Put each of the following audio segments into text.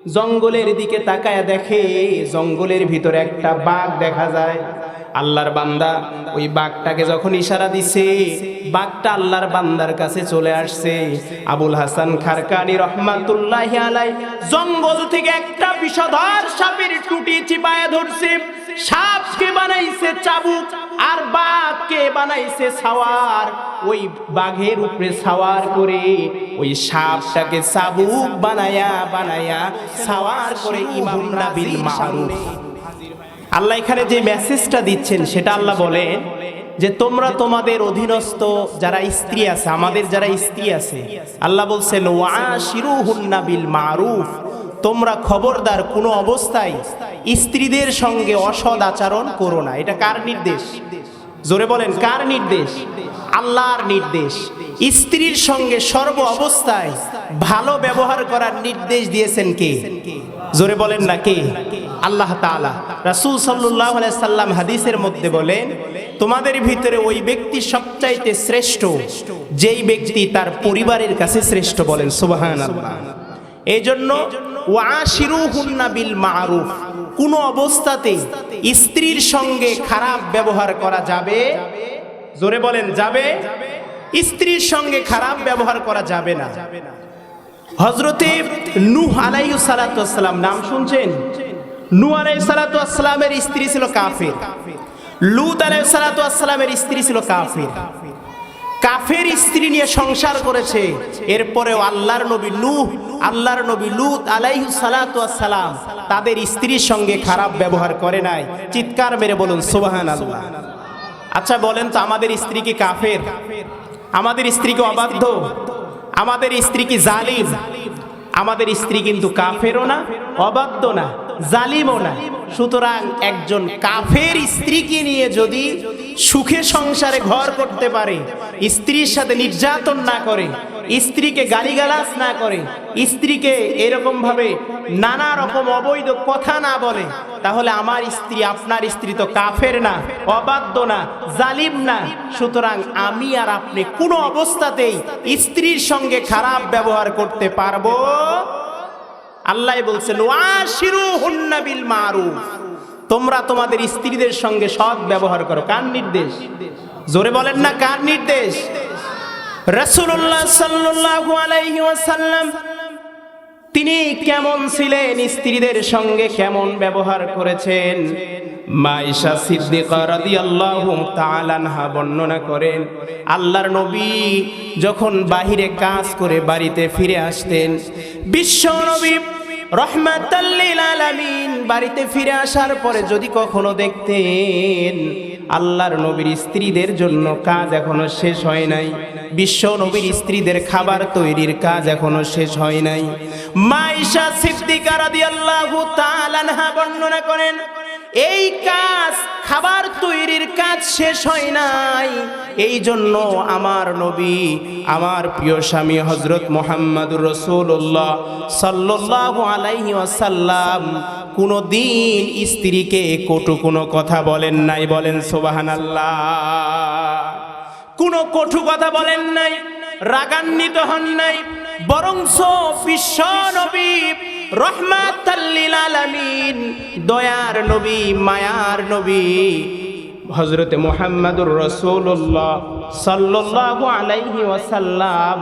জঙ্গলের দিকে তাকায়া দেখে জঙ্গলের ভিতরে একটা বাঘ দেখা যায়। আল্লাহর বান্দা ওই বাঘটাকে যখন ইশারা দিছে, বাঘটা আল্লাহর বান্দার কাছে চলে আসছে। আবুল হাসান খারকানি রহমাতুল্লাহি আলাইহি জঙ্গল থেকে একটা বিষধর সাপের টুটি চিপায়া ধরছে। সাপকে বানাইছে চাবুক আর বাঘকে বানাইছে সাওয়ার। ওই বাঘের উপরে সাওয়ার করে ওই সাপটাকে চাবুক বানায়া বানায়া সাওয়ার করে ইমাম বিল মারুফ। আল্লাহ এখানে যে মেসেজটা দিচ্ছেন সেটা আল্লাহ বলেন যে তোমরা তোমাদের অধীনস্থ যারা স্ত্রী আছে, আমাদের যারা স্ত্রী আছে, আল্লাহ বলছেন ওয়াশিরুহুন্না বিল মারুফ, তোমরা খবরদার কোনো অবস্থায় স্ত্রীদের সঙ্গে অসৎ আচরণ করো না। এটা কার নির্দেশ? জোরে বলেন, কার নির্দেশ? আল্লাহর নির্দেশ। স্ত্রীর সঙ্গে সর্ব অবস্থায় ভালো ব্যবহার করার নির্দেশ দিয়েছেন কে? জোরে বলেন না কে? আল্লাহ তাআলা। রাসূল সাল্লাল্লাহু আলাইহি সাল্লাম হাদিসের মধ্যে বলেন, তোমাদের ভিতরে ওই ব্যক্তি সবচাইতে শ্রেষ্ঠ যেই ব্যক্তি তার পরিবারের কাছে শ্রেষ্ঠ। বলেন সুবহানাল্লাহ। এই জন্য ওয়াশিরুহুন্না বিল মারুফ, কোনো অবস্থাতে স্ত্রীর সঙ্গে খারাপ ব্যবহার করা যাবে? জোরে বলেন, যাবে? স্ত্রীর সঙ্গে খারাপ ব্যবহার করা যাবে না। হযরতে নূহ আলাইহিস সালাতু ওয়াস সালাম নাম শুনছেন? নূহ আলাইহিস সালাতু ওয়াস সালামের স্ত্রী ছিল কাফের। লূত আলাইহিস সালাতু ওয়াস সালামের স্ত্রী ছিল কাফের। কাফের স্ত্রী নিয়ে সংসার করেছে। এরপরেও আল্লাহর নবী নূহ, আল্লাহর নবী লূত আলাইহিস সালাতু ওয়াস সালাম তাদের স্ত্রীর সঙ্গে খারাপ ব্যবহার করে নাই। চিৎকার মেরে বলুন সুবহানাল্লাহ। আচ্ছা বলেন তো, আমাদের স্ত্রী কি কাফের? আমাদের স্ত্রী কি অবাধ্য? আমাদের স্ত্রী কি জালিম? আমাদের স্ত্রী কিন্তু কাফেরও না, অবাধ্য না, জালিমও না। সুতরাং একজন কাফের স্ত্রীকে নিয়ে যদি সুখে সংসারে ঘর করতে পারে, স্ত্রীর সাথে নির্যাতন না করে, স্ত্রীকে গালিগালাজ না করে, স্ত্রীকে এরকম ভাবে নানা রকম অবৈধ কথা না বলে, তাহলে আমার স্ত্রী, আপনার স্ত্রী তো কাফের না, অবাধ্য না, জালিম না। সুতরাং আমি আর আপনি কোনো অবস্থাতেই স্ত্রীর সঙ্গে খারাপ ব্যবহার করতে পারবো? আল্লাহ বলছেন ওয়াশিরুহুন্না বিল মারুফ, তোমরা তোমাদের স্ত্রীদের সঙ্গে সৎ ব্যবহার করো। কার নির্দেশ? জোরে বলেন না, কার নির্দেশ? রাসূলুল্লাহ সাল্লাল্লাহু আলাইহি ওয়াসাল্লাম তিনি কেমন ছিলেন, স্ত্রীদের সঙ্গে কেমন ব্যবহার করেছেন, মা আয়েশা সিদ্দিকা রাদিয়াল্লাহু তাআলা আনহা বর্ণনা করেন, আল্লাহর নবী যখন বাহিরে কাজ করে বাড়িতে ফিরে আসতেন, বিশ্ব নবী রহমাতাল লিল আলামিন বাড়িতে ফিরে আসার পরে যদি কখনো দেখতেন আল্লাহর নবীর স্ত্রীদের জন্য কাজ এখনো শেষ হয় নাই, বিশ্ব নবীর স্ত্রীদের খাবার তৈরির কাজ এখনো শেষ হয় নাই, মা আয়েশা সিদ্দিকা রাদিয়াল্লাহু তাআলা আনহা বর্ণনা করেন, এই কাজ, খাবার তৈরির কাজ শেষ হয় নাই। এই জন্য আমার নবী, আমার প্রিয় স্বামী হযরত মুহাম্মদুর রাসূলুল্লাহ সাল্লাল্লাহু আলাইহি ওয়াসাল্লাম কোনদিন স্ত্রীকে কটু কোনো কথা বলেন নাই। বলেন সুবহানাল্লাহ। কোনো কটু কথা বলেন নাই, রাগান্বিত হন নাই, বরংস বিশ্ব নবী রহমাতাল লিল আলামিন, দয়ার নবী, মায়ার নবী হযরতে মুহাম্মদুর রাসূলুল্লাহ সাল্লাল্লাহু আলাইহি ওয়াসাল্লাম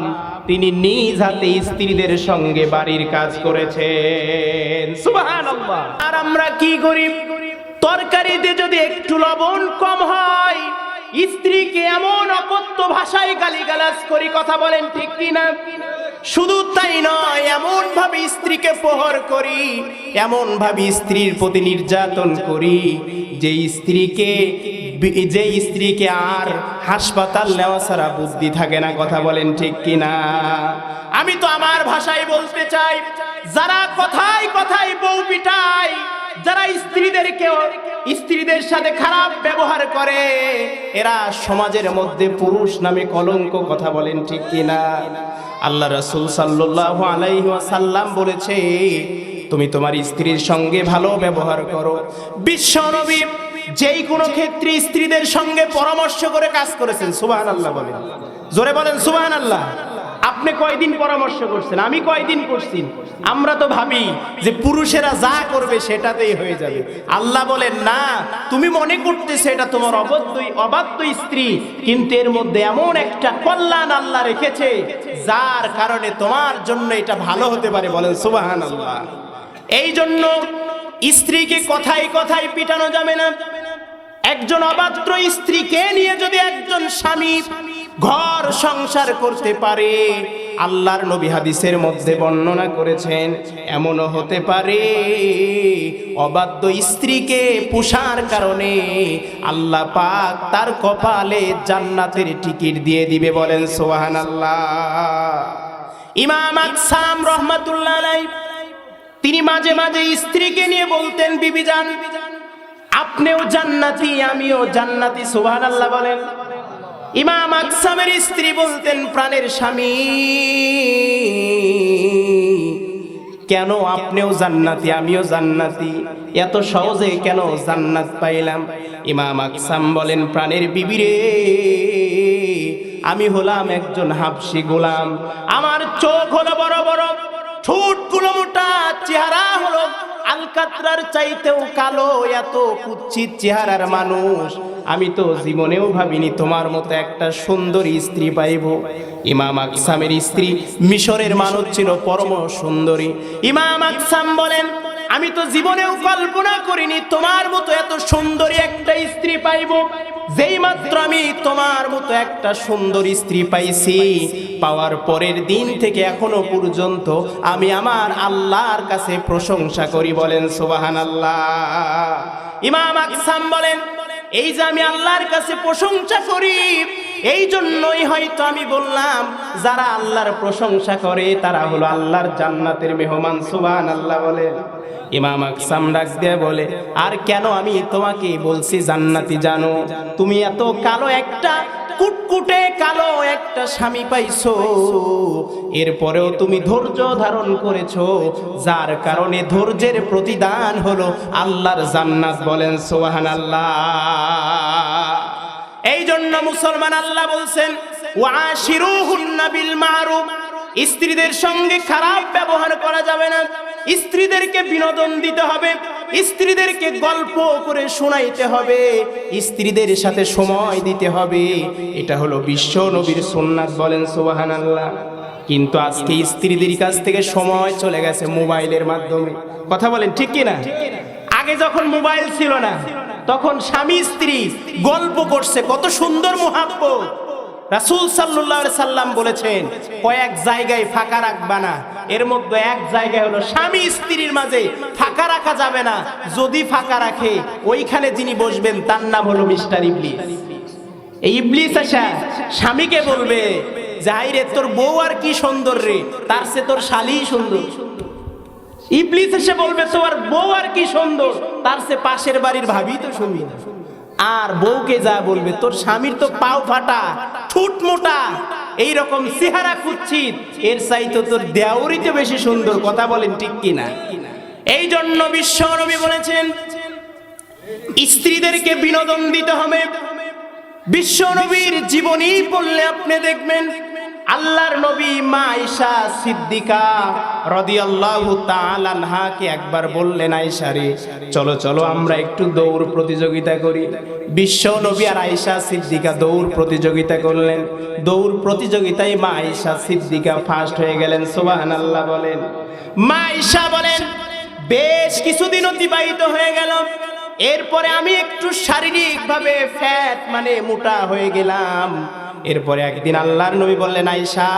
তিনি নিজ হাতে স্ত্রীদের সঙ্গে বাড়ির কাজ করেছেন। সুবহানাল্লাহ। আর আমরা কি করি? তরকারিতে যদি একটু লবণ কম হয়, স্ত্রীকে এমন অকথ্য ভাষায় গালিগালাজ করি, কথা বলেন ঠিক কিনা? শুধু তাই নয়, এমন ভাবে স্ত্রীকে প্রহার করি, এমন ভাবে স্ত্রীর প্রতি নির্যাতন করি যে স্ত্রীকে আর হাসপাতাল নেওয়া ছাড়া বুদ্ধি থাকে না। কথা বলেন ঠিক কিনা? আমি তো আমার ভাষায় বলতে চাই, যারা কথায় কথায় বউ পিটায়, যারা স্ত্রীদের সাথে খারাপ ব্যবহার করে, এরা সমাজের মধ্যে পুরুষ নামে কলঙ্ক। কথা বলেন ঠিক কিনা? আল্লাহ রাসূল সাল্লাল্লাহু আলাইহি ওয়াসাল্লাম বলেছে, তুমি তোমার স্ত্রীর সঙ্গে ভালো ব্যবহার করো। বিশ্ব নবী যেই কোনো ক্ষেত্রে স্ত্রীদের সঙ্গে পরামর্শ করে কাজ করেছেন। সুবহানাল্লাহ বলেন, জোরে বলেন সুবহানাল্লাহ। আপনি কয়দিন পরামর্শ করছেন, আমি কয়দিন করছি? আমরা তো ভাবি যে পুরুষেরা যা করবে সেটাতেই হয়ে যাবে। আল্লাহ বলেন না, তুমি মনে করতেছো এটা তোমার অবাধ্য স্ত্রী, কিন্তু এর মধ্যে এমন একটা কল্যাণ আল্লাহ রেখেছে যার কারণে তোমার জন্য এটা ভালো হতে পারে। বলেন সুবহানাল্লাহ। এই জন্য স্ত্রীকে কথায় কথায় পিটানো যাবে না। একজন অবাধ্য স্ত্রীকে নিয়ে যদি একজন স্বামী ঘর সংসার করতে পারে, আল্লাহর নবী হাদিসের মধ্যে বর্ণনা করেছেন এমনও হতে পারে অবাধ্য স্ত্রীকে পোষার কারণে আল্লাহ পাক তার কপালে জান্নাতের টিকিট দিয়ে দিবে। বলেন সুবহানাল্লাহ। ইমাম আকসাম রাহমাতুল্লাহ আলাইহি তিনি মাঝে মাঝে স্ত্রীকে নিয়ে বলতেন, বিবি জান আপনিও জান্নাতি আমিও জান্নাতি। সুবহানাল্লাহ বলেন। ইমাম আকসামের স্ত্রী বলতেন, প্রাণের স্বামী কেন আপনিও জান্নাতি আমিও জান্নাতি, এত সহজে কেন জান্নাত পাইলাম? ইমাম আকসাম বলেন, প্রাণের বিবি রে, আমি হলাম একজন হাবশী গোলাম, আমার চোখ হলো বড় বড়, ঠোঁটগুলো মোটা, চেহারা হলো আলকাতরার চাইতেও কালো, এত কুৎসিত চেহারার মানুষ আমি তো জীবনেও ভাবিনি তোমার মতো একটা সুন্দরী স্ত্রী পাইব। ইমাম আকসামের স্ত্রী মিশরের মানুষ ছিল, পরম সুন্দরী। ইমাম আকসাম বলেন, আমি তো জীবনেও কল্পনা করিনি তোমার মতো এত সুন্দরী একটা স্ত্রী পাইব। যেই মাত্র আমি তোমার মতো একটা সুন্দর স্ত্রী পাইছি, পাওয়ার পরের দিন থেকে এখনো পর্যন্ত আমি আমার আল্লাহর কাছে প্রশংসা করি। বলেন সুবহানাল্লাহ। ইমাম আকসাম বলেন, এই যে আমি আল্লাহর কাছে প্রশংসা করি, এই জন্যই হয়তো আমি বললাম যারা আল্লাহর প্রশংসা করে তারা হলো আল্লাহর জান্নাতের মেহমান। সুবহানাল্লাহ বলেন। ইমাম আকসাম ডাক দিয়ে বলে, আর কেন আমি তোমাকে বলছি জান্নাতি জানো? তুমি এত কালো একটা কুটকুটে কালো একটা স্বামী পাইছো, এরপরেও তুমি ধৈর্য ধারণ করেছো, যার কারণে ধৈর্যের প্রতিদান হলো আল্লাহর জান্নাত। বলেন সুবহানাল্লাহ। এই জন্য মুসলমান আল্লাহ বলছেন, ওয়াশিরুহুন্না বিল মারুফ, স্ত্রীদের সঙ্গে খারাপ ব্যবহার করা যাবে না, স্ত্রীদেরকে বিনোদন দিতে হবে, স্ত্রীদেরকে গল্প করে শোনাইতে হবে, স্ত্রীদের সাথে সময় দিতে হবে। এটা হলো বিশ্ব নবীর সুন্নাত। বলেন সুবহানাল্লাহ। কিন্তু আজকে স্ত্রীদের কাছ থেকে সময় চলে গেছে মোবাইলের মাধ্যমে। কথা বলেন ঠিক কি না? আগে যখন মোবাইল ছিল না তখন স্বামী স্ত্রী গল্প করছে, কত সুন্দর মুহাব্বত। রাসূল সাল্লাল্লাহু আলাইহি সাল্লাম বলেছেন, কয়েক জায়গায় ফাঁকা রাখবা না, এর মধ্যে এক জায়গায় হলো স্বামী স্ত্রীর মাঝে ফাঁকা রাখা যাবে না। যদি ফাঁকা রাখে ওইখানে যিনি বসবেন তার নাম হলো মিস্টার ইবলিস। এই ইবলিস আসা স্বামীকে বলবে, যাই রে তোর বউ আর কি সুন্দর রে, তার সে তোর শালী সুন্দর। ইবলিস এসে বলবে, তোর বউ আর কি সুন্দর, তার সে পাশের বাড়ির ভাবি তো সুন্দর। আর বউকে যা বলবে, তোর স্বামীর তো পাও ফাটা, ঠোঁট মোটা, এইরকম চেহারা কুৎসিত, এর চাইতে তোর দেওরই তো বেশি সুন্দর। কথা বলেন ঠিক কিনা? এই জন্য বিশ্ব নবী বলেছেন স্ত্রীদেরকে বিনোদন দিতে হবে। বিশ্ব নবীর জীবনী পড়লে আপনি দেখবেন আল্লাহর নবী মা আয়েশা সিদ্দিকা রাদিয়াল্লাহু তাআলা আনহাকে একবার বললেন, আয়েশা রে চলো চলো আমরা একটু দৌড় প্রতিযোগিতা করি। বিশ্ব নবী আর আয়েশা সিদ্দিকা দৌড় প্রতিযোগিতা করলেন। দৌড় প্রতিযোগিতায় মা আয়েশা সিদ্দিকা ফার্স্ট হয়ে গেলেন। সুবহানাল্লাহ বলেন। মা আয়েশা বলেন, বেশ কিছুদিন অতিবাহিত হয়ে গেল, এরপরে আমি একটু শারীরিকভাবে ফ্যাট মানে মোটা হয়ে গেলাম। এরপরে একদিন আল্লাহর নবী বললেন, আয়েশা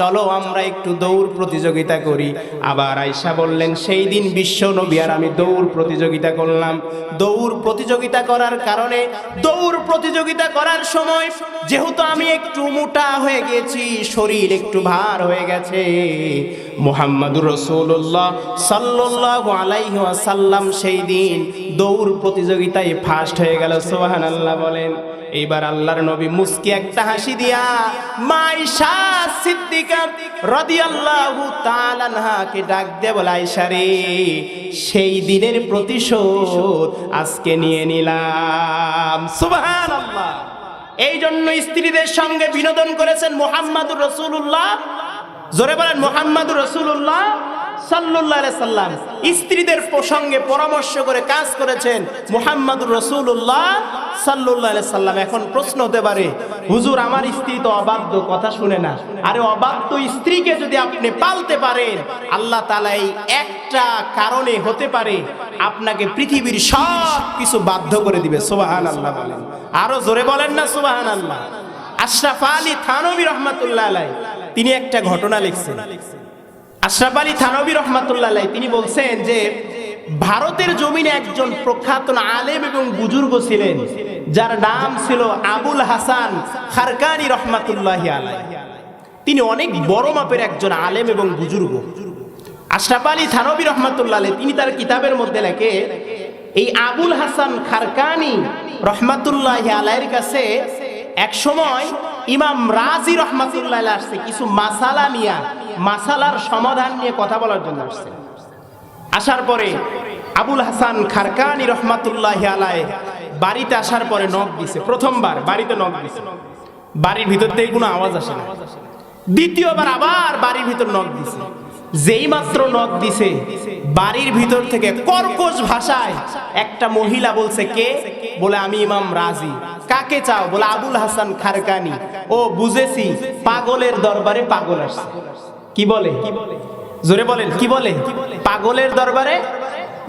চলো আমরা একটু দৌড় প্রতিযোগিতা করি। আবার আয়েশা বললেন, সেই দিন বিশ্ব নবী আর আমি দৌড় প্রতিযোগিতা করলাম। দৌড় প্রতিযোগিতা করার কারণে দৌড় প্রতিযোগিতা করার সময় যেহেতু আমি একটু মোটা হয়ে গেছি, শরীর একটু ভার হয়ে গেছে, মুহাম্মাদুর রাসূলুল্লাহ সাল্লাল্লাহু আলাইহি ওয়াসাল্লাম সেই দিন দৌড় প্রতিযোগিতায় ফার্স্ট হয়ে গেল। সুবহানাল্লাহ বলেন। এইবার আল্লাহর নবী মুস্কি একটা হাসি দিয়া মা আয়েশা সিদ্দিকা রাদিয়াল্লাহু তাআলা আনহাকে ডাক দিয়ে বলে, আয়েশা রে সেই দিনের প্রতিশোধ আজকে নিয়ে নিলাম। সুবহানাল্লাহ। এই জন্য স্ত্রীদের সঙ্গে বিনোদন করেছেন মুহাম্মাদুর রাসূলুল্লাহ জোরে বলেন মুহাম্মাদুর রাসূলুল্লাহ সাল্লাল্লাহু আলাইহি সাল্লাম স্ত্রীদের প্রসঙ্গে পরামর্শ করে কাজ করেছেন মুহাম্মাদুর রাসূলুল্লাহ সাল্লাল্লাহু আলাইহি সাল্লাম। এখন প্রশ্ন হতে পারে, হুজুর আমার স্ত্রী তো অবাধ্য, কথা শুনে না। আরে অবাধ্য স্ত্রীকে যদি আপনি পালতে পারেন, আল্লাহ তাআলা এই একটা কারণে হতে পারে আপনাকে পৃথিবীর সব কিছু বাধ্য করে দিবে। সুবহানাল্লাহ বলেন, আরো জোরে বলেন না সুবহানাল্লাহ। আশরাফ আলী থানভী রাহমাতুল্লাহ আলাইহি তিনি একটা ঘটনা লিখছেন। আশরাফ আলী থানভী রাহমাতুল্লাহ আলাইহি তিনি বলছেন যে ভারতের জমিনে একজন প্রখ্যাত আলেম এবং বুজুর্গ ছিলেন, যার নাম ছিল আবুল হাসান খারকানি রহমাতুল্লাহি আলাইহি। তিনি অনেক বড় মাপের একজন আলেম এবং বুজুর্গ। আশরাফ আলী থানভী রহমাতুল্লাহ আলাইহি তিনি তার কিতাবের মধ্যে লেখে, এই আবুল হাসান খারকানি রহমাতুল্লাহি আলাইহির কাছে এক সময় ইমাম রাজি রহমাতুল্লাহ আলাইহি আসছে কিছু মাসালা নিয়ে, মাসালার সমাধান নিয়ে কথা বলার জন্য আসছে। আসার পরে আবুল হাসান খারকানি রহমাতুল্লাহি আলাইহি বাড়িতে আসার পরে নক দিছে। প্রথমবার বাড়িতে নক দিছে, বাড়ির ভিতর থেকে কোনো আওয়াজ আসে না। দ্বিতীয়বার আবার বাড়ির ভিতর নক দিছে। যেই মাত্র নক দিছে, বাড়ির ভিতর থেকে কর্কশ ভাষায় একটা মহিলা বলছে, কে? বলে আমি ইমাম রাজি। কাকে চাও? বলে আবুল হাসান খারকানি। ও বুঝেছি, পাগলের দরবারে পাগল আসছে। কি বলে? জোরে বলেন, কি বলে? পাগলের দরবারে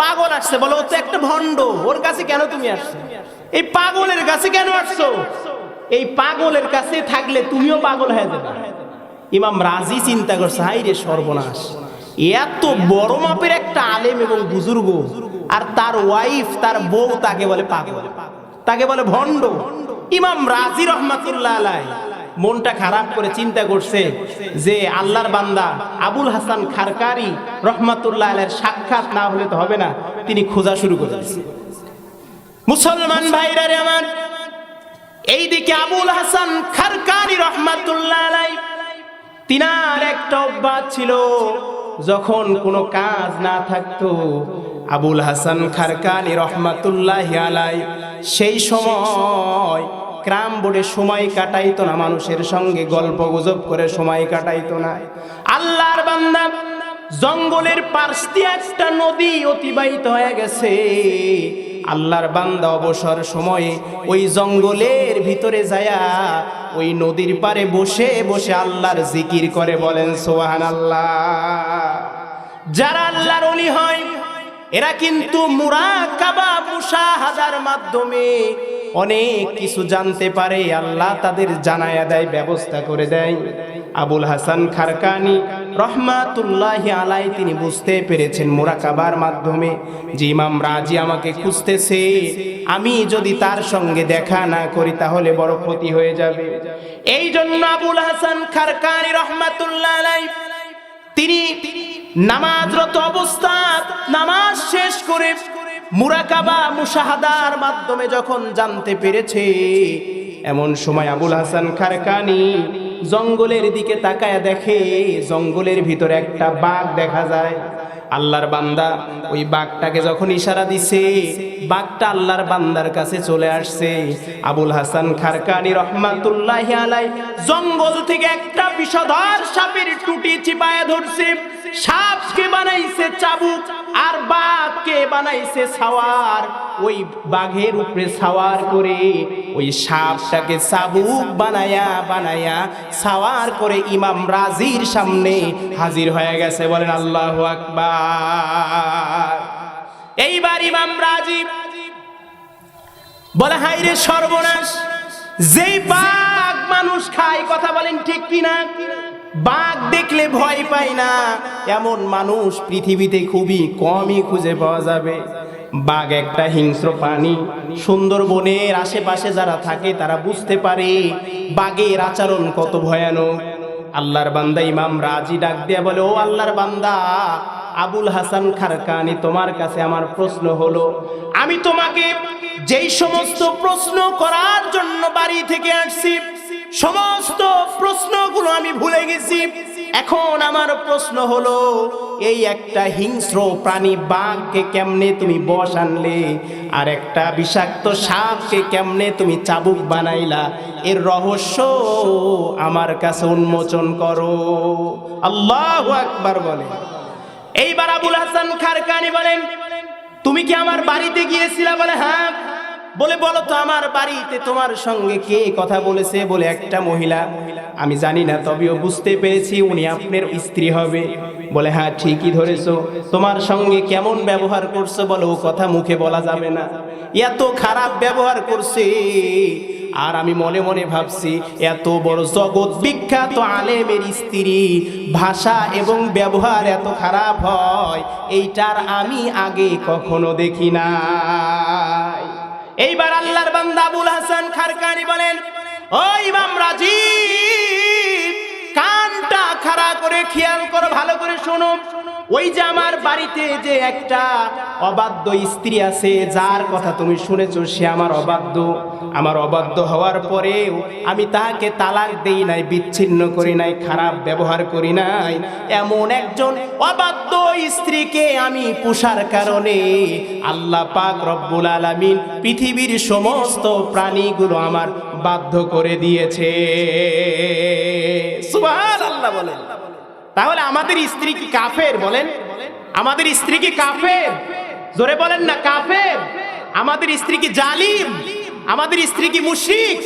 পাগল আসছে। বলে ও তো একটা ভণ্ড, ওর কাছে কেন তুমি আসছো? এই পাগলের কাছে কেন আসছো? এই পাগলের কাছে থাকলে তুমিও পাগল হয়ে যাবে। ইমাম রাজি চিন্তা করছে, হাই রে সর্বনাশ, এত বড় মাপের একটা আলেম এবং বুজুর্গ, আর তার ওয়াইফ, তার বউ তাকে বলে পাগল, তাকে বলে ভণ্ড। ইমাম রাজি রহমাতুল্লাহ আলাইহি মনটা খারাপ করে চিন্তা করছে যে আল্লাহর বান্দা আবুল হাসান খারকানি রহমাতুল্লাহ আলাইহির সাক্ষাৎ না হলে তো হবে না। তিনি খোঁজা শুরু করেছেন। মুসলমান ভাইরা রে আমার, এইদিকে আবুল হাসান খারকানি রহমাতুল্লাহ আলাইহি তিনার একটা অভ্যাস ছিল, যখন কোনো কাজ না থাকতো আবুল হাসান খারকানি রহমাতুল্লাহি আলাইহি সেই সময় ক্রাম বোর্ডে সময় কাটাইতো না, মানুষের সঙ্গে গল্প গুজব করে সময় কাটাইতো না। আল্লাহর বান্দা জঙ্গলের পাশ দিয়ে একটা নদী অতিবাহিত হয়ে গেছে। আল্লাহর বান্দা অবসর সময়ে ওই জঙ্গলের ভিতরে যায়া ওই নদীর পারে বসে বসে আল্লাহর জিকির করে। বলেন সুবহানাল্লাহ। যারা আল্লাহর ওলি হয় এরা কিন্তু মুরাকাবা মুশাহাদার মাধ্যমে অনেক কিছু জানতে পারে, আল্লাহ তাদের জানায়া দেয়, ব্যবস্থা করে দেয়। আবুল হাসান খারকানি রহমাতুল্লাহি আলাইহি তিনি বুঝতে পেরেছেন মুরাকাবার মাধ্যমে যে ইমাম রাজি আমাকে খুঁজতেছে, আমি যদি তার সঙ্গে দেখা না করি তাহলে বড় ক্ষতি হয়ে যাবে। এই জন্য আবুল হাসান খারকানি রহমাতুল্লাহি আলাইহি তিনি নামাজরত অবস্থা নামাজ শেষ করে মুরাকাবা মুশাহাদার মাধ্যমে যখন জানতে পেরেছে, এমন সময় আবুল হাসান খারকানি জঙ্গলের দিকে তাকায়া দেখে জঙ্গলের ভিতরে একটা বাঘ দেখা যায়। আল্লাহর বান্দা ওই বাঘটাকে যখন ইশারা দিছে, বাঘটা আল্লাহর বান্দার কাছে চলে আসছে। আবুল হাসান খারকানি রহমাতুল্লাহি আলাইহি জঙ্গল থেকে একটা বিষধর সাপের টুটি চিপায়া ধরছে। সাপকে বানাইছে চাবুক আর বাঘকে বানাইছে সাওয়ার। ওই বাঘের উপরে সাওয়ার করে ওই সাপটাকে চাবুক বানায়া বানায়া সাওয়ার করে ইমাম রাজির সামনে হাজির হয়ে গেছে। বলেন আল্লাহু আকবার। এইবার ইমাম রাজি বলে, হাইরে সর্বনাশ, যেই বাঘ মানুষ খায়, কথা বলেন ঠিক কিনা? বাঘ দেখলে ভয় পায় না এমন মানুষ পৃথিবীতে খুবই কমই খুঁজে পাওয়া যাবে। বাঘ একটা হিংস্র প্রাণী। সুন্দরবনের আশেপাশে যারা থাকে তারা বুঝতে পারে বাঘের আচরণ কত ভয়ানক। আল্লাহর বান্দা ইমাম রাজি ডাক দিয়া বলে, ও আল্লাহর বান্দা আবুল হাসান খারকানি, তোমার কাছে আমার প্রশ্ন হলো, আমি তোমাকে যেই সমস্ত প্রশ্ন করার জন্য বাড়ি থেকে আসছি সমস্ত প্রশ্নগুলো আমি ভুলে গেছি। এখন আমার প্রশ্ন হলো, এই একটা হিংস্র প্রাণী বাঘকে কেমনে তুমি বশ আনলে, আর একটা বিষাক্ত সাপকে কেমনে তুমি চাবুক বানাইলা, এর রহস্য আমার কাছে উন্মোচন করো। আল্লাহু আকবার বলে। এইবার আবুল হাসান খারকানি বলেন, তুমি কি আমার বাড়িতে গিয়েছিলা? বলে হ্যাঁ। বলে বলো তো আমার বাড়িতে তোমার সঙ্গে কে কথা বলেছে? বলে একটা মহিলা। আমি জানি না, তবেও বুঝতে পেরেছি উনি আপনার স্ত্রী হবে। বলে হ্যাঁ ঠিকই ধরেছো। তোমার সঙ্গে কেমন ব্যবহার করছে? বলো ও কথা মুখে বলা যাবে না, এত খারাপ ব্যবহার করছে। আর আমি মনে মনে ভাবছি, এত বড় জগৎ বিখ্যাত আলেমের স্ত্রী ভাষা এবং ব্যবহার এত খারাপ হয়, এইটার আমি আগে কখনো দেখি নাই। এইবার আল্লাহর বান্দা আবুল হাসান খারকানি বলেন, ও ইমাম রাজীব, কানটা খাড়া করে খেয়াল করো, ভালো করে শোনো। ওই যে আমার বাড়িতে যে একটা অবাধ্য স্ত্রী আছে, যার কথা তুমি শুনেছো, সে আমার অবাধ্য। আমার অবাধ্য হওয়ার পরেও আমি তাকে তালাক দেই নাই, বিচ্ছিন্ন করি নাই, খারাপ ব্যবহার করি নাই। এমন একজন অবাধ্য স্ত্রীকে আমি পোষার কারণে আল্লাহ পাক রব্বুল আলামিন পৃথিবীর সমস্ত প্রাণীগুলো আমার বাধ্য করে দিয়েছে। সুবহানাল্লাহ বলেন। তাহলে আমাদের স্ত্রী কি কাফের? বলেন, আমাদের স্ত্রী কি কাফের? জোরে বলেন না কাফের। আমাদের স্ত্রী কি জালিম? আমাদের স্ত্রী কি মুশরিক?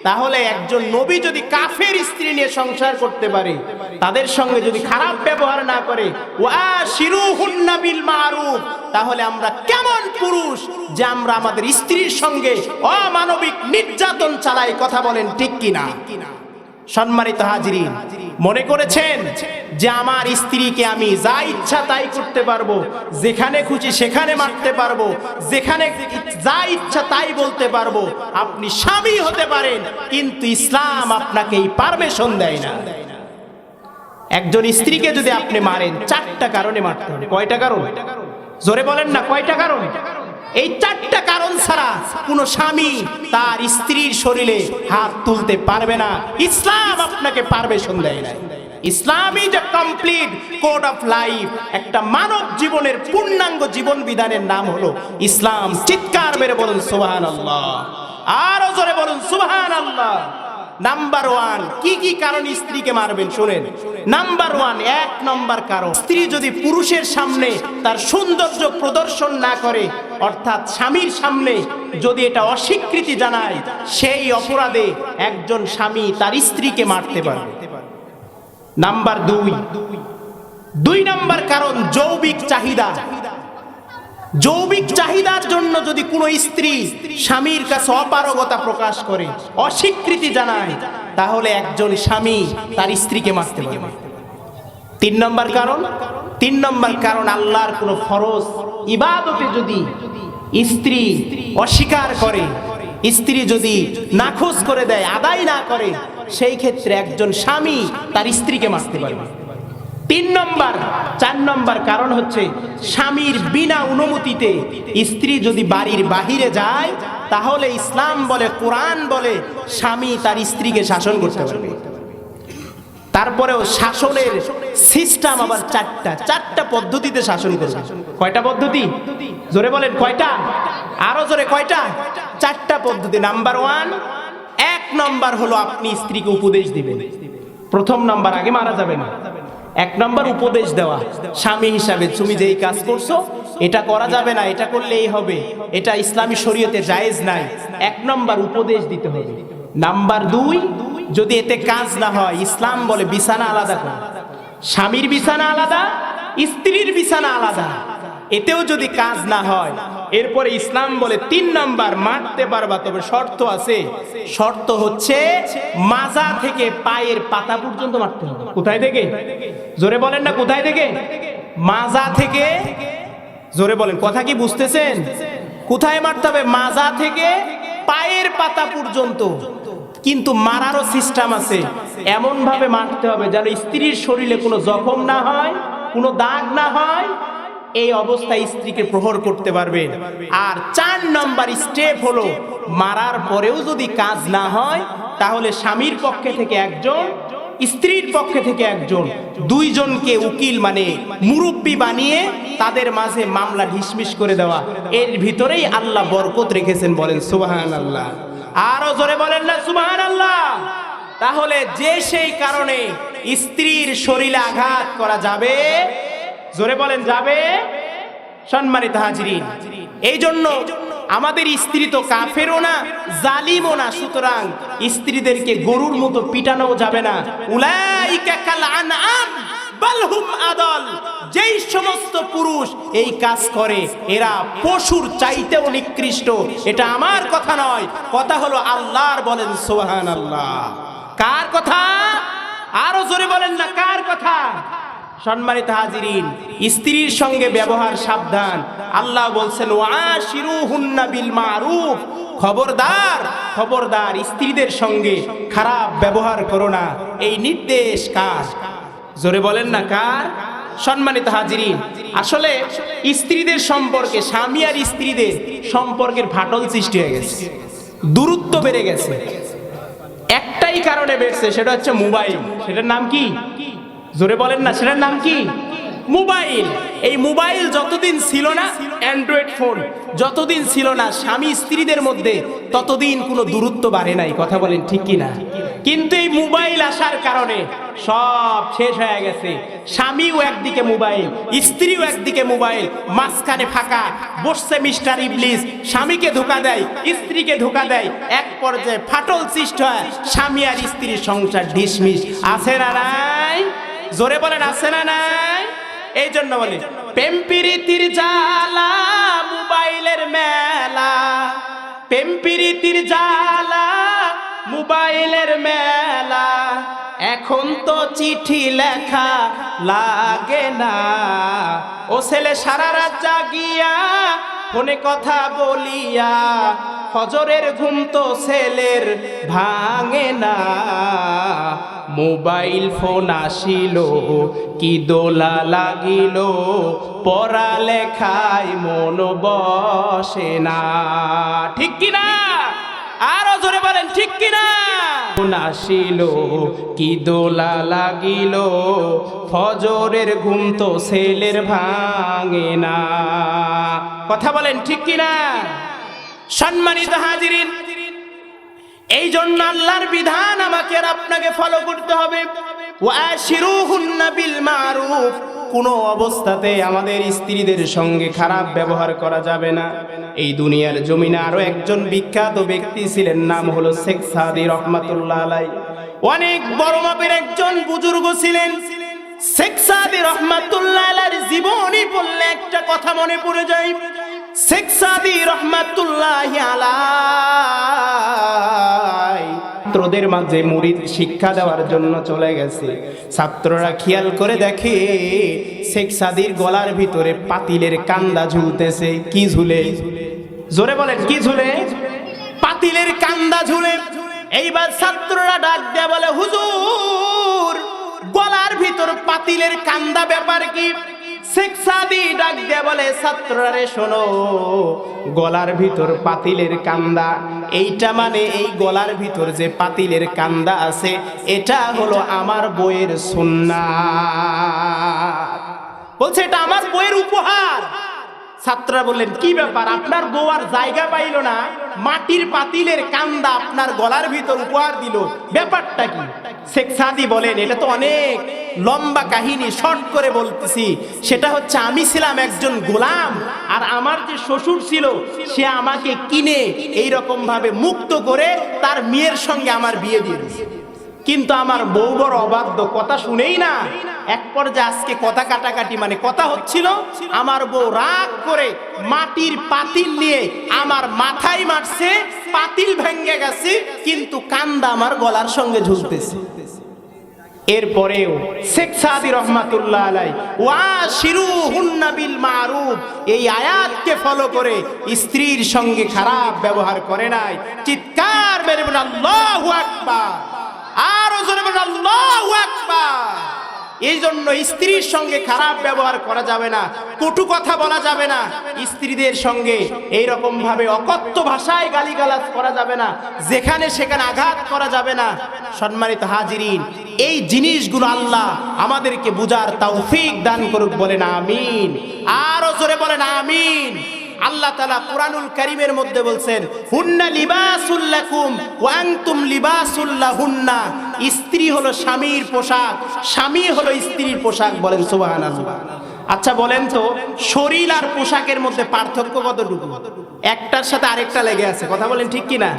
তাহলে একজন নবী যদি কাফের স্ত্রী নিয়ে সংসার করতে পারে, তাদের সঙ্গে যদি খারাপ ব্যবহার না করে, ওয়াশিরুহুন্না বিল মারুফ, তাহলে আমরা কেমন পুরুষ যে আমরা আমাদের স্ত্রীর সঙ্গে অমানবিক নির্যাতন চালাই? কথা বলেন ঠিক কিনা? সম্মানিত হাজিরিন, মনে করেছেন যে আমার স্ত্রীকে আমি যা ইচ্ছা তাই করতে পারবো, যেখানে খুশি সেখানে মারতে পারবো, যেখানে যা ইচ্ছা তাই বলতে পারবো? আপনি স্বামী হতে পারেন, কিন্তু ইসলাম আপনাকে এই পারমিশন দেয় না। একজন স্ত্রীকে যদি আপনি মারেন, 4টা কারণে মারতে হবে। কয়টা কারণ? জোরে বলেন না কয়টা কারণ? এই 4টা কারণ ছাড়া কোনো স্বামী তার স্ত্রীর শরীরে হাত তুলতে পারবে না। ইসলাম আপনাকে পারমিশন দেয় না। Islam is a complete code of life. একটা মানব জীবনের পূর্ণাঙ্গ জীবন বিধানের নাম হলো ইসলাম। চিৎকার মেরে বলুন সুবহানাল্লাহ, আরো জোরে বলুন সুবহানাল্লাহ। নাম্বার 1, কি কি কারণ স্ত্রীকে মারবেন শুনেন। নাম্বার 1, 1 নম্বর কারণ, স্ত্রী যদি পুরুষের সামনে তার সৌন্দর্য প্রদর্শন না করে, অর্থাৎ স্বামীর সামনে যদি এটা অস্বীকৃতি জানায়, সেই অপরাধে একজন স্বামী তার স্ত্রীকে মারতে পারে। নাম্বার 2 নম্বর কারণ, যৌবিক চাহিদা। যৌবিক চাহিদার জন্য যদি কোনো স্ত্রী স্বামীর কাছে অপারগতা প্রকাশ করে, অস্বীকৃতি জানায়, তাহলে একজন স্বামী তার স্ত্রীকে মারতে পারে। 3 নম্বর কারণ, আল্লাহর কোনো ফরজ ইবাদতে যদি স্ত্রী অস্বীকার করে, স্ত্রী যদি নাখোশ করে দেয়, আদায় না করে, সেই ক্ষেত্রে একজন স্বামী তার স্ত্রীকে মারতে পারবে। 4 নম্বর কারণ হচ্ছে, স্বামীর বিনা অনুমতিতে স্ত্রী যদি বাড়ির বাহিরে যায়, তাহলে ইসলাম বলে, কোরআন বলে, স্বামী তার স্ত্রীকে শাসন করতে পারবে। তারপরেও শাসনের সিস্টেম আবার 4টা পদ্ধতিতে শাসন করবে। কয়টা পদ্ধতি? জোরে বলেন কয়টা? আরো জোরে কয়টা? 4টা পদ্ধতি। নাম্বার 1 নম্বর হলো আপনি স্ত্রীকে উপদেশ দিবেন। 1 নম্বর, আগে মারা যাবে না। 1 নম্বর উপদেশ দেওয়া। স্বামী হিসাবে তুমি যেই কাজ করছো এটা করা যাবে না, এটা করলে এই হবে, এটা ইসলামী শরীয়তে জায়েজ নাই। 1 নম্বর উপদেশ দিতে হবে। নাম্বার 2, যদি এতে কাজ না হয়, ইসলাম বলে বিছানা আলাদা করো। স্বামীর বিছানা আলাদা, স্ত্রীর বিছানা আলাদা। এতেও যদি কাজ না হয়, এরপরে ইসলাম বলে 3 নম্বর, মারতে পারবা, তবে শর্ত আছে। শর্ত হচ্ছে মাজা থেকে পায়ের পাতা পর্যন্ত মারতে হবে। কোথায় থেকে? জোরে বলেন না কোথায় থেকে? মাজা থেকে। জোরে বলেন, কথা কি বুঝতেছেন? কোথায় মারতে হবে? মাজা থেকে পায়ের পাতা পর্যন্ত। কিন্তু মারারও সিস্টেম আছে। এমন ভাবে মারতে হবে যেন স্ত্রীর শরীরে কোনো জখম না হয়, কোনো দাগ না হয়। এই অবস্থায় স্ত্রীকে প্রহর করতে পারবেন। আর 4 নম্বর স্টেপ হলো, মারার পরেও যদি কাজ না হয়, তাহলে স্বামীর পক্ষে থেকে একজন স্ত্রীর পক্ষে থেকে একজন, দুইজনকে উকিল মানে মুরব্বী বানিয়ে তাদের মাঝে মামলা ঢিসমিস করে দেওয়া, এর ভিতরেই আল্লাহ বরকত রেখেছেন। বলেন সুবহানাল্লাহ। আরো জোরে বলেন না সুবহানাল্লাহ। তাহলে যে সেই কারণে স্ত্রীর শরীরে আঘাত করা যাবে, জোরে বলেন যাবে। সম্মানিত হাজিরিন, এই জন্য আমাদের স্ত্রী তো কাফেরও না, জালিমও না, সুতরাং স্ত্রীদেরকে গরুর মতো পিটানো যাবে না। উলাইকা কাল আনআম বাল হুম আদাল। যেই সমস্ত পুরুষ এই কাজ করে এরা পশুর চাইতেও নিকৃষ্ট। এটা আমার কথা নয়, কথা হলো আল্লাহর। বলেন সুবহানাল্লাহ। কার কথা? আরো জোরে বলেন না কার কথা? সম্মানিত হাজিরিন, স্ত্রীর সঙ্গে ব্যবহার সাবধান। আল্লাহ বলছেন ওয়াশিরুহুন্না বিল মারুফ। খবরদার, খবরদার, স্ত্রীদের সঙ্গে খারাপ ব্যবহার করো না। এই নির্দেশ কার? জোরে বলেন না কার? সম্মানিত হাজিরিন, আসলে স্ত্রীদের সম্পর্কে, স্বামী আর স্ত্রীদের সম্পর্কের ফাটল সৃষ্টি হয়ে গেছে, দূরত্ব বেড়ে গেছে। একটাই কারণে বেড়েছে, সেটা হচ্ছে মোবাইল। সেটার নাম কি? জোরে বলেন না, সেটার নাম কি? মোবাইল। এই মোবাইল যতদিন ছিল না, অ্যান্ড্রয়েড ফোন যতদিন ছিল না স্বামী স্ত্রীদের মধ্যে, ততদিন কোনো দূরত্ব বাড়ে নাই। কথা বলেন ঠিক কি না? কিন্তু এই মোবাইল আসার কারণে সব শেষ হয়ে গেছে। স্বামীও একদিকে মোবাইল, স্ত্রীও একদিকে মোবাইল, মাঝখানে ফাঁকা বসছে মিস্টার ইবলিস। স্বামীকে ধোঁকা দেয়, স্ত্রীকে ধোঁকা দেয়, এক পর্যায়ে ফাটল সৃষ্টি হয়, স্বামী আর স্ত্রীর সংসার ঢিসমিস। আছে না নাই? জোরে বলেন আছে না নাই? এই জন্য বলে প্রেম প্রীতির জ্বালা মোবাইলের মেলা, প্রেম প্রীতির জ্বালা মোবাইলের মেলা। এখন তো চিঠি লেখা লাগে না, ও ছেলে সারা রাত জাগিয়া ফোনে কথা বলিয়া, ফজরের ঘুম তো ছেলের ভাঙে না। মোবাইল ফোন আসিল কি দোলা লাগিল, পড়ালেখায় মন বসে না। ঠিক কিনা? আরো জোরে বলেন ঠিক কিনা? ফোন আসিল কি দোলা লাগিল, ফজরের ঘুম তো ছেলের ভাঙে না। কথা বলেন ঠিক কিনা? সম্মানিত হাজিরিন, এই জন্য আল্লাহর বিধান আমাকে আর আপনাকে ফলো করতে হবে। ওয়াশিরুহুন্না বিল মারুফ। কোনো অবস্থাতে আমাদের স্ত্রীদের সঙ্গে খারাপ ব্যবহার করা যাবে না। এই দুনিয়ার জমিনে আরো একজন বিখ্যাত ব্যক্তি ছিলেন, নাম হলো শেখ সাদী রহমাতুল্লাহ আলাইহি। অনেক বড় মাপের একজন বুজুর্গ ছিলেন। শেখ সাদী রহমাতুল্লাহ আলাইহির জীবনী বললে একটা কথা মনে পড়ে যায়। শেখ সাদী রহমাতুল্লাহি আলাইহি ছাত্রদের মাঝে মুরিদ শিক্ষা দেওয়ার জন্য চলে গেছে। ছাত্ররা খেয়াল করে দেখে শেখ সাদীর গলার ভিতরে পাতিলের কান্দা ঝুলতেছে। কি ঝুলে? জোরে বলেন কি ঝুলে? পাতিলের কান্দা ঝুলে। এইবার ছাত্ররা ডাক দেয়া বলে, হুজুর গলার ভিতর পাতিলের কান্দা ব্যাপার কি? শেখ সাদী ডাক দেয়া বলে, ছাত্ররা রে শোনো, গলার ভিতর পাতিলের কান্দা, এইটা মানে এই গলার ভিতর যে পাতিলের কান্দা আছে, এটা হলো আমার বইয়ের সুন্নাত। বলছে এটা আমার বইয়ের উপহার। ছাত্ররা বললেন কি ব্যাপার, আপনার বউ আর জায়গা পাইল না, মাটির পাতিলের কান্দা আপনার গলার ভিতর উপহার দিল, ব্যাপারটা কি? শেখ সাদী বলেন এটা তো অনেক লম্বা কাহিনী, শর্ট করে বলতেছি। সেটা হচ্ছে আমি ছিলাম একজন গোলাম, আর আমার যে শ্বশুর ছিল সে আমাকে কিনে এই রকম ভাবে মুক্ত করে তার মেয়ের সঙ্গে আমার বিয়ে দিয়ে দিয়েছে। কিন্তু আমার বউ বড় অবাধ্য, কথা শুনেই না। এক পর্যায়ে আজকে কথা কাটাকাটি মানে কথা হচ্ছিল, আমার বউ রাগ করে মাটির পাতিল নিয়ে আমার মাথায় মারছে, পাতিল ভেঙে গেছে, কিন্তু কান্দা আমার গলার সঙ্গে ঝুলতেছে। এরপরেও শেখ সাদী রহমাতুল্লাহ আলাইহি ওয়াশিরুহুন্না বিল মারুফ এই আয়াতকে ফলো করে স্ত্রীর সঙ্গে খারাপ ব্যবহার করে নাই। চিৎকার মেরে বলেন আল্লাহু আকবার, আর জোরে বলেন আল্লাহু আকবার। এই জন্য স্ত্রীর সঙ্গে খারাপ ব্যবহার করা যাবে না, কটু কথা বলা যাবে না, স্ত্রীদের সঙ্গে এইরকম ভাবে অকথ্য ভাষায় গালিগালাজ করা যাবে না, যেখানে সেখানে আঘাত করা যাবে না। সম্মানিত হাজিরিন, এই জিনিসগুলো আল্লাহ আমাদেরকে বুঝার তৌফিক দান করুক, বলেন আমিন। আরো জোরে বলেন আমিন। আল্লাহ তাআলা কুরআনুল কারীমের মধ্যে বলছেন, হুন্না লিবাসুল লাকুম ওয়া আনতুম লিবাসুল লাহুন্না। স্ত্রী হলো স্বামীর পোশাক, স্বামী হলো স্ত্রীর পোশাক, বলেন সুবহানাল্লাহ। আচ্ছা বলেন তো, শরীর আর পোশাকের মধ্যে পার্থক্য কতটুকু? একটার সাথে আরেকটা লেগে আছে, কথা বলেন ঠিক কিনা?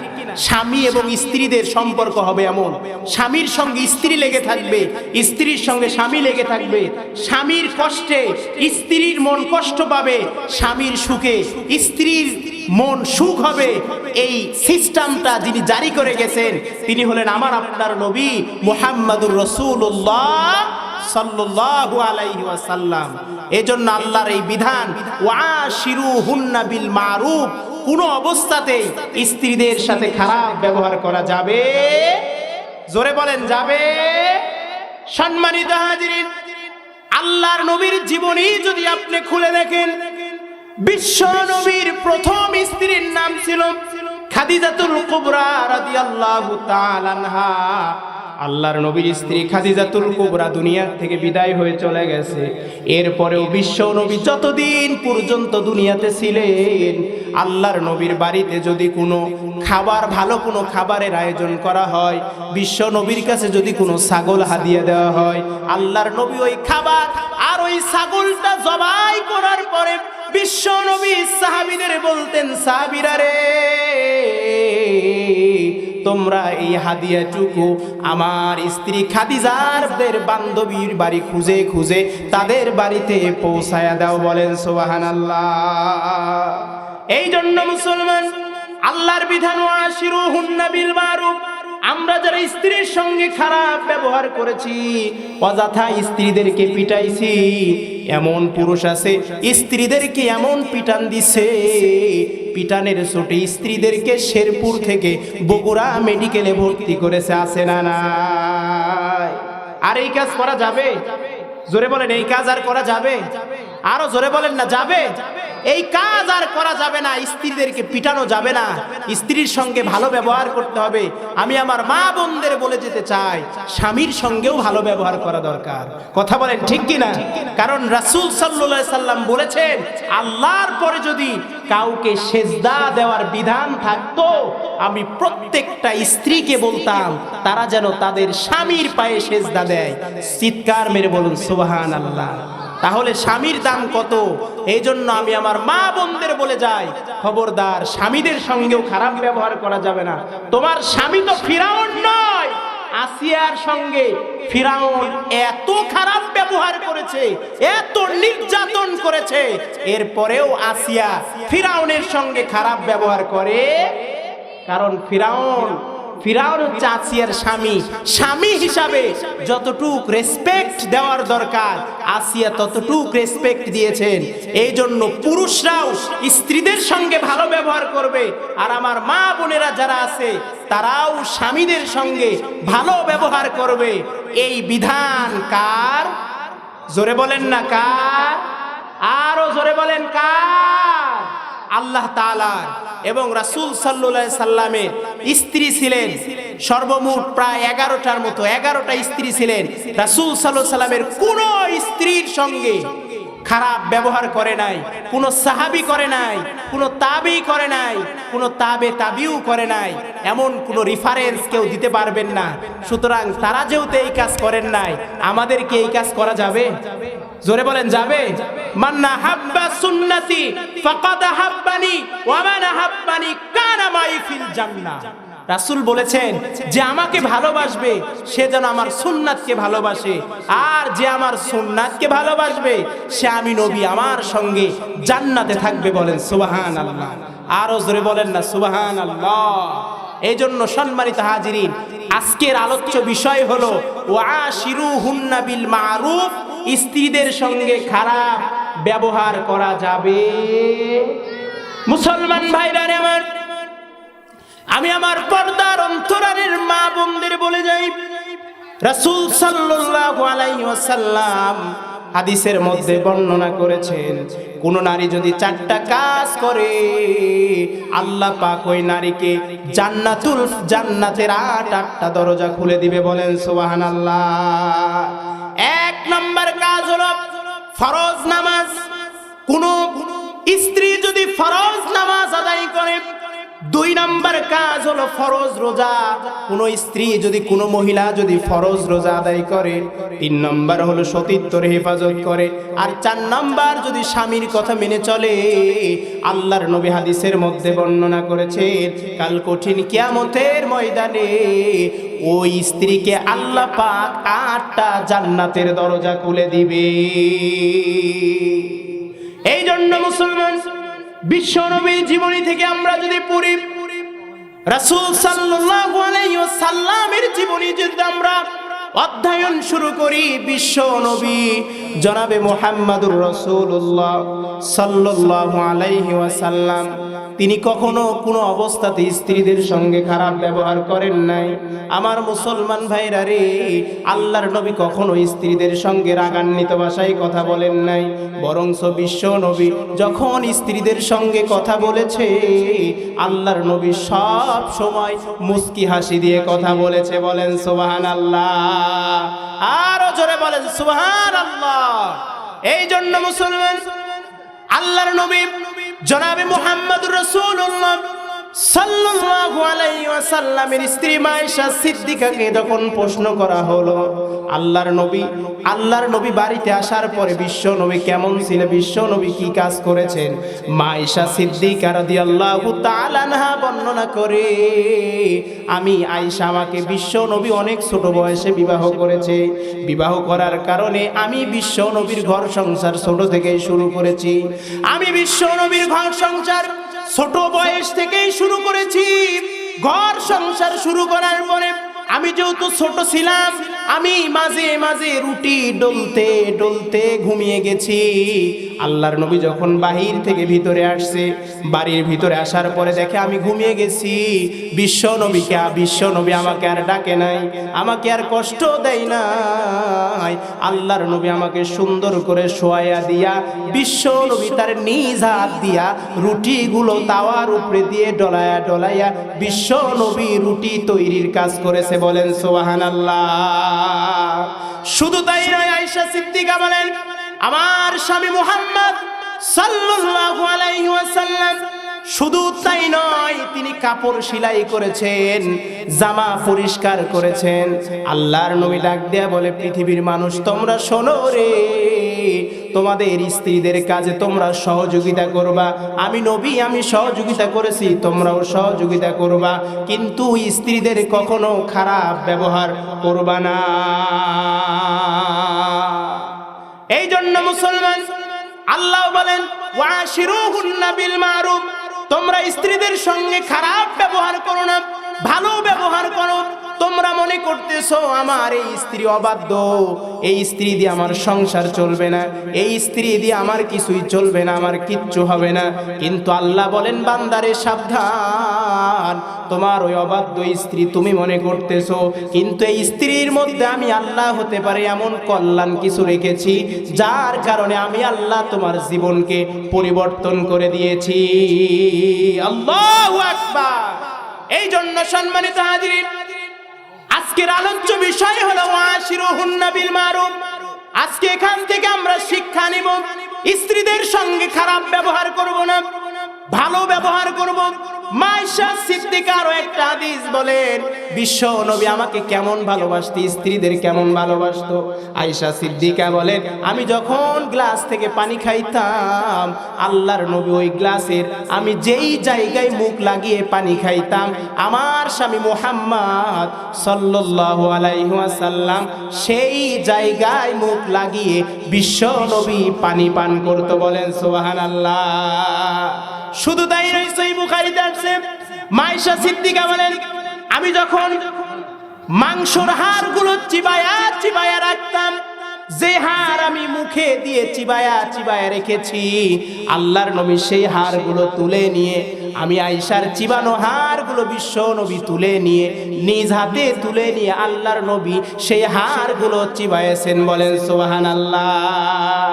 স্বামী এবং স্ত্রীদের সম্পর্ক হবে এমন, স্বামীর সঙ্গে স্ত্রী লেগে থাকবে, স্ত্রীর সঙ্গে স্বামী লেগে থাকবে। স্বামীর কষ্টে স্ত্রীর মন কষ্ট পাবে, স্বামীর সুখে স্ত্রীর মন সুখ হবে। এই সিস্টেমটা যিনি জারি করে গেছেন তিনি হলেন আমার আপনার নবী মুহাম্মাদুর রাসূলুল্লাহ সাল্লাল্লাহু আলাইহি ওয়াসাল্লাম। এজন্য আল্লাহর এই বিধান, ওয়াশিরুহুন্না বিল মারুফ, কোন অবস্থাতেই স্ত্রীদের সাথে খারাপ ব্যবহার করা যাবে, জোরে বলেন যাবে। সম্মানিত হাজিরিন, আল্লাহর নবীর জীবনী যদি আপনি খুলে দেখেন, বিশ্ব নবীর প্রথম স্ত্রীর নাম ছিল খাদিজাতুল কুবরা রাদিয়াল্লাহু তাআলা আনহা। আল্লাহর নবীর স্ত্রী খাদিজাতুল কুবরা দুনিয়া থেকে বিদায় হয়ে চলে গেছে। এরপরেও বিশ্ব নবী যতদিন পর্যন্ত দুনিয়াতে ছিলেন, আল্লাহর নবীর বাড়িতে যদি কোনো খাবার, ভালো কোনো খাবারের আয়োজন করা হয়, বিশ্ব নবীর কাছে যদি কোনো ছাগল হাদিয়া দেওয়া হয়, আল্লাহর নবী ওই খাবার আর ওই ছাগলটা জবাই করার পরে বিশ্ব নবী সাহাবীদের বলতেন, সাহাবীরা রে, তোমরা এই হাদিয়াটুকু আমার স্ত্রী খাদিজার বান্ধবীর বাড়ি খুঁজে খুঁজে তাদের বাড়িতে পৌঁছায়া দাও, বলেন সুবহানাল্লাহ। এই জন্য মুসলমান, আল্লাহর বিধান ওয়াশিরুহুন্না বিল মারুফ, আমরা যারা স্ত্রীর সঙ্গে খারাপ ব্যবহার করেছি, অযথা স্ত্রীদেরকে পিটাইছি, এমন পুরুষ আছে স্ত্রীদেরকে এমন পিটান দিছে, পিটানের চোটে স্ত্রীদেরকে শেরপুর থেকে বগুড়া মেডিকেলে ভর্তি করেছে, আছে না নাই? আর এই কাজ করা যাবে? জোরে বলেন, এই কাজ আর করা যাবে? আরো জোরে বলেন না, যাবে? এই কাজ আর করা যাবে না, স্ত্রীদেরকে পিটানো যাবে না, স্ত্রীর সঙ্গে ভালো ব্যবহার করতে হবে। আমি আমার মা বোনদের বলে যেতে চাই, স্বামীর সঙ্গেও ভালো ব্যবহার করা দরকার, কথা বলেন ঠিক কিনা? কারণ রাসূল সাল্লাল্লাহু আলাইহি সাল্লাম বলেছেন, আল্লাহর পরে যদি কাউকে সেজদা দেওয়ার বিধান থাকতো, আমি প্রত্যেকটা স্ত্রীকে বলতাম তারা যেন তাদের স্বামীর পায়ে সেজদা দেয়। চিৎকার মেরে বলুন সুবহানাল্লাহ। তাহলে স্বামীর দাম কত? এই জন্য আমি আমার মা বোনদের বলে যাই, খবরদার, স্বামীদের সঙ্গেও খারাপ ব্যবহার করা যাবে না। তোমার স্বামী তো ফিরাউন নয়, আসিয়ার সঙ্গে ফিরাউন এত খারাপ ব্যবহার করেছে, এত নির্যাতন করেছে, এরপরেও আসিয়া ফিরাউনের সঙ্গে খারাপ ব্যবহার করে। কারণ ফিরাউন হচ্ছে আসিয়ার স্বামী, স্বামী হিসাবে যতটুক রেসপেক্ট দেওয়ার দরকার আসিয়া ততটুক রেসপেক্ট দিয়েছেন। এই জন্য পুরুষরাও স্ত্রীদের সঙ্গে ভালো ব্যবহার করবে, আর আমার মা বোনেরা যারা আছে তারাও স্বামীদের সঙ্গে ভালো ব্যবহার করবে। এই বিধান কার? জোরে বলেন না কার? আরো জোরে বলেন কার? আল্লাহ তাআলার। এবং রাসূল সাল্লাল্লাহু আলাইহি সাল্লামের স্ত্রী ছিলেন সর্বমোট প্রায় 11টার মতো, 11টা স্ত্রী ছিলেন। রাসূল সাল্লাল্লাহু আলাইহি সাল্লামের কোন স্ত্রীর সঙ্গে খারাপ ব্যবহার করে নাই, কোন সাহাবী করে নাই, কোন তাবী করে নাই, কোন তাবিউ করে নাই, এমন কোন রেফারেন্স কেউ দিতে পারবেন না। সুতরাং তারা যেহেতু এই কাজ করেন নাই, আমাদেরকে এই কাজ করা যাবে? জোরে বলেন যাবে? মান হাব্বা সুন্নতি ফাকাদ হাব্বানি ওয়া মান হাব্বানি কানা মাই ফিল জান্নাহ। রাসূল বলেছেন, যে আমাকে ভালোবাসবে সে যেন আমার সুন্নাতকে ভালোবাসে, আর যে আমার সুন্নাতকে ভালোবাসবে সে আমি নবী আমার সঙ্গে জান্নাতে থাকবে, বলেন সুবহানাল্লাহ। আরো জোরে বলেন না সুবহানাল্লাহ। এই জন্য সম্মানিত হাজিরিন, আজকের আলোচ্য বিষয় হলো ওয়াশিরুহুন্না বিল মারুফ, স্ত্রীদের সঙ্গে খারাপ ব্যবহার করা যাবে? মুসলমান ভাইরা আমার, আমি আমার পর্দার অন্তরালের মা বোনদের বলে যাই, রাসূল সাল্লাল্লাহু আলাইহি ওয়াসাল্লাম হাদিসের মধ্যে বর্ণনা করেছেন, কোন নারী যদি 4টা কাজ করে আল্লাহ পাক ওই নারীকে জান্নাতের 8টা দরজা খুলে দিবে। বলেন সুবহানাল্লাহ। 1 নম্বর কাজ হলো ফরজ নামাজ। কোন স্ত্রী যদি ফরজ নামাজ আদায় করে। 2 নম্বর কাজ হলো ফরজ রোজা। কোন স্ত্রী যদি, কোন মহিলা যদি ফরজ রোজা আদায় করে। 3 নম্বর হলো সতীত্বর হেফাজত করে। আর 4 নম্বর যদি স্বামীর কথা মেনে চলে। আল্লাহর নবী হাদিসের মধ্যে বর্ণনা করেছেন, কাল কঠিন কিয়ামতের ময়দানে ওই স্ত্রীকে আল্লাহ পাক 8টা জান্নাতের দরজা খুলে দিবে। এই জন্য মুসলমান, বিশ্ব নবীর জীবনী থেকে আমরা যদি পড়ি, রাসূল সাল্লাল্লাহু আলাইহি ওয়াসাল্লামের জীবনী যদি আমরা অধ্যয়ন শুরু করি, বিশ্ব নবী জনাবে মুহাম্মদুর রাসূলুল্লাহ সাল্লাল্লাহু আলাইহি ওয়াসাল্লাম তিনি কখনো কোনো অবস্থাতে স্ত্রীদের সঙ্গে খারাপ ব্যবহার করেন নাই। আমার মুসলমান ভাইরা রে, আল্লাহর নবী কখনো স্ত্রীদের সঙ্গে রাগান্বিত ভাষায় কথা বলেন নাই। বরঞ্চ বিশ্ব নবী যখন স্ত্রীদের সঙ্গে কথা বলেছে, আল্লাহর নবী সব সময় মুস্কি হাসি দিয়ে কথা বলেছে। বলেন সুবহানাল্লাহ। আরো জোরে বলেন সুবহানাল্লাহ। এই জন্য মুসলমান, আল্লাহর নবী জনাবে মুহাম্মদুর রাসূলুল্লাহ সাল্লাল্লাহু আলাইহি ওয়াসাল্লামের স্ত্রী আয়েশা সিদ্দিকাকে যখন প্রশ্ন করা হলো, আল্লাহর নবী বাড়িতে আসার পরে বিশ্ব নবী কেমন ছিল, বিশ্ব নবী কি কাজ করেছেন, আয়েশা সিদ্দিকা রাদিয়াল্লাহু তাআলা আনহা বর্ণনা করে, আমি আয়েশা, আমাকে বিশ্ব নবী অনেক ছোট বয়সে বিবাহ করেছে। বিবাহ করার কারণে আমি বিশ্ব নবীর ঘর সংসার ছোট থেকেই শুরু করেছি। আমি বিশ্ব নবীর ঘর সংসার ছোট বয়স থেকেই শুরু করেছি। ঘর সংসার শুরু করার পরে আমি যেহেতু ছোট ছিলাম, আমি মাঝে মাঝে রুটি ডলতে ডলতে ঘুমিয়ে গেছি। আল্লাহর নবী যখন বাহির থেকে ভিতরে আসছে, বাড়ির ভিতরে আসার পরে দেখে আমি ঘুমিয়ে গেছি। বিশ্ব নবী আমাকে আর ডাকে নাই, আমাকে আর কষ্ট দেয় নাই। আল্লাহর নবী আমাকে সুন্দর করে শোয়াইয়া দিয়া, বিশ্ব নবী তার নিজ হাত দিয়া রুটিগুলো তাওয়ার উপরে দিয়ে ডলাইয়া ডলাইয়া বিশ্ব নবী রুটি তৈরির কাজ করেছে। বলেন সুবহানাল্লাহ। শুধু তাই নয়, আয়েশা সিদ্দিকা বলেন, আমার স্বামী মুহাম্মদ সাল্লাল্লাহু আলাইহি ওয়াসাল্লাম শুধু তাই নয়, তিনি কাপড় সেলাই করেছেন, জামা পরিষ্কার করেছেন। আল্লাহর নবী ডাক দেয়া বলে, পৃথিবীর মানুষ তোমরা শোনো রে, তোমাদের স্ত্রীদের কাজে তোমরা সহযোগিতা করবা। আমি নবী, আমি সহযোগিতা করেছি, তোমরাও সহযোগিতা করবা, কিন্তু স্ত্রীদের কখনো খারাপ ব্যবহার করবা না। এই জন্য মুসলমান, আল্লাহ বলেন, ওয়াশিরুহুন্না বিল মারুফ, তোমরা স্ত্রীদের সঙ্গে খারাপ ব্যবহার করো না, ভালো ব্যবহার করো। তোমরা মনে করতেছো আমার এই স্ত্রী অবাধ্য, এই স্ত্রী দিয়ে আমার সংসার চলবে না, এই স্ত্রী দিয়ে আমার কিছুই চলবে না, আমার কিচ্ছু হবে না। কিন্তু আল্লাহ বলেন, বান্দারে সাবধান, তোমার ওই অবাধ্য স্ত্রী তুমি মনে করতেছো, কিন্তু এই স্ত্রীর মধ্যে আমি আল্লাহ হতে পারে এমন কল্যাণ কিছু রেখেছি, যার কারণে আমি আল্লাহ তোমার জীবনকে পরিবর্তন করে দিয়েছি। আল্লাহু আকবার। এই জন্য সম্মানিত হাজিরিন, আজকের আলোচ্য বিষয় হলো ওয়াশিরুহুন্না বিল মারুফ। আজকে এখান থেকে আমরা শিক্ষা নিব, স্ত্রীদের সঙ্গে খারাপ ব্যবহার করব না, ভালো ব্যবহার করব। আয়েশা সিদ্দিকা আরো একটা হাদিস বলেন, বিশ্ব নবী আমাকে কেমন ভালোবাসতো, স্ত্রীদের কেমন ভালোবাসতো। আয়েশা সিদ্দিকা বলেন, আমি যখন গ্লাস থেকে পানি খাইতাম, আল্লাহর নবী ওই গ্লাসের আমি যেই জায়গায় মুখ লাগিয়ে পানি খাইতাম, আমার স্বামী মুহাম্মদ সাল্লাল্লাহু আলাইহি ওয়াসাল্লাম সেই জায়গায় মুখ লাগিয়ে বিশ্ব নবী পানি পান করত। বলেন সুবহানাল্লাহ। শুধু তাই নয়, সহিহ বুখারীতে আছে, আয়েশা সিদ্দিকা বলেন, আমি যখন মাংসর হাড়গুলো চিবায়া চিবায়া রাখতাম, যে হার আমি মুখে দিয়ে চিবায়া চিবায়া রেখেছি, আল্লাহর নবী সেই হারগুলো তুলে নিয়ে, আমি আয়েশার চিবানো হারগুলো বিশ্ব নবী তুলে নিয়ে, নিজ হাতে তুলে নিয়ে আল্লাহর নবী সেই হারগুলো চিবায়েছেন। বলেন সুবহানাল্লাহ।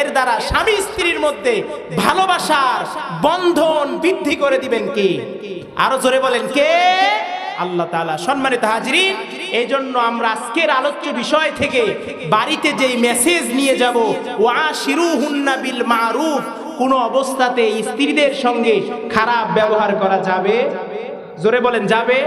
এর দ্বারা স্বামী স্ত্রীর মধ্যে ভালোবাসার বন্ধন বৃদ্ধি করে দিবেন কে? আরো জোরে বলেন কে? আল্লাহ তাআলা। সম্মানিত হাজিরিন, এই জন্য আমরা আজকের আলোচ্য বিষয় থেকে বাড়িতে যেই মেসেজ নিয়ে যাব, ওয়াশিরুহুন্না বিল মারুফ, কোনো অবস্থাতে স্ত্রীদের সঙ্গে খারাপ ব্যবহার করা যাবে? জোরে বলেন যাবে?